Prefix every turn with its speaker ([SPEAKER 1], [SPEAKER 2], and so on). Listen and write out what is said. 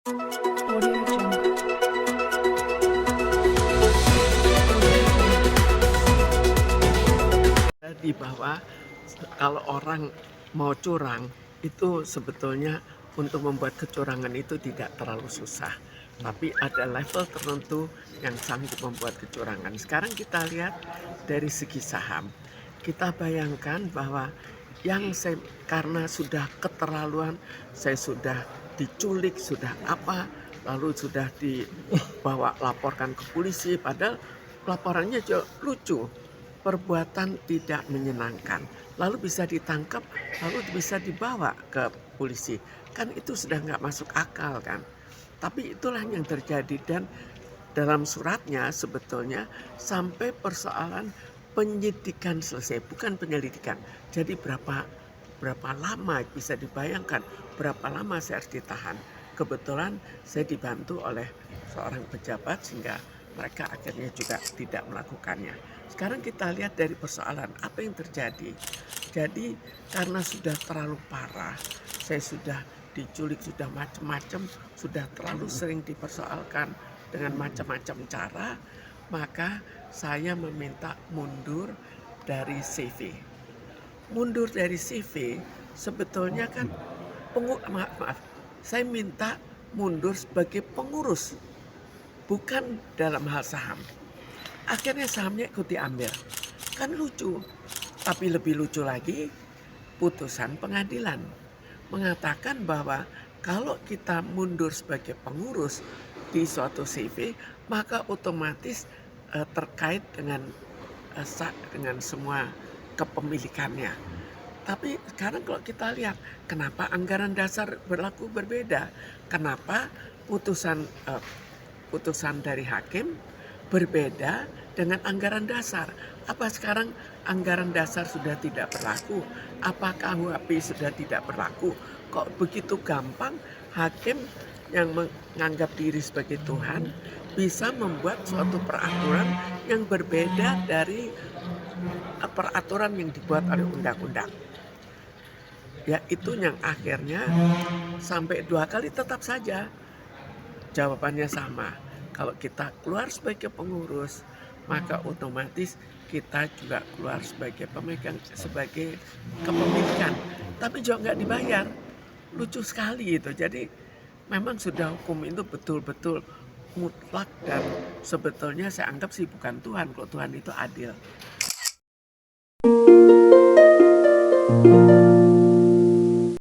[SPEAKER 1] Audio Jungle.
[SPEAKER 2] Di bahwa kalau orang mau curang itu sebetulnya untuk membuat kecurangan itu tidak terlalu susah. Tapi ada level tertentu yang sanggup membuat kecurangan. Sekarang kita lihat dari segi saham. Kita bayangkan bahwa karena sudah keterlaluan, saya sudah diculik, sudah apa, lalu sudah dibawa laporkan ke polisi, padahal laporannya juga lucu, perbuatan tidak menyenangkan, lalu bisa ditangkap, lalu bisa dibawa ke polisi. Kan itu sudah nggak masuk akal kan. Tapi itulah yang terjadi dan dalam suratnya sebetulnya sampai persoalan penyidikan selesai, bukan penyelidikan. Jadi berapa lama bisa dibayangkan berapa lama saya harus ditahan. Kebetulan saya dibantu oleh seorang pejabat sehingga mereka akhirnya juga tidak melakukannya. Sekarang kita lihat dari persoalan apa yang terjadi. Jadi karena sudah terlalu parah, saya sudah diculik, sudah macam-macam, sudah terlalu sering dipersoalkan dengan macam-macam cara, maka saya meminta mundur dari CV. Mundur dari CV sebetulnya kan maaf, saya minta mundur sebagai pengurus, bukan dalam hal saham. Akhirnya sahamnya ikut diambil. Kan lucu. Tapi lebih lucu lagi, putusan pengadilan mengatakan bahwa kalau kita mundur sebagai pengurus di suatu CV, maka otomatis terkait dengan semua kepemilikannya. Tapi sekarang kalau kita lihat, kenapa anggaran dasar berlaku berbeda? Kenapa putusan putusan dari hakim berbeda dengan anggaran dasar? Apa sekarang anggaran dasar sudah tidak berlaku? Apa KUHP sudah tidak berlaku? Kok begitu gampang hakim yang menganggap diri sebagai Tuhan bisa membuat suatu peraturan yang berbeda dari peraturan yang dibuat oleh undang-undang? Ya itu yang akhirnya sampai 2 kali tetap saja jawabannya sama. Kalau kita keluar sebagai pengurus, maka otomatis kita juga keluar sebagai pemegang, sebagai kepemilikan. Tapi juga nggak dibayar. Lucu sekali itu. Jadi memang sudah hukum itu betul-betul mutlak dan sebetulnya saya anggap sih bukan Tuhan, kalau Tuhan itu adil.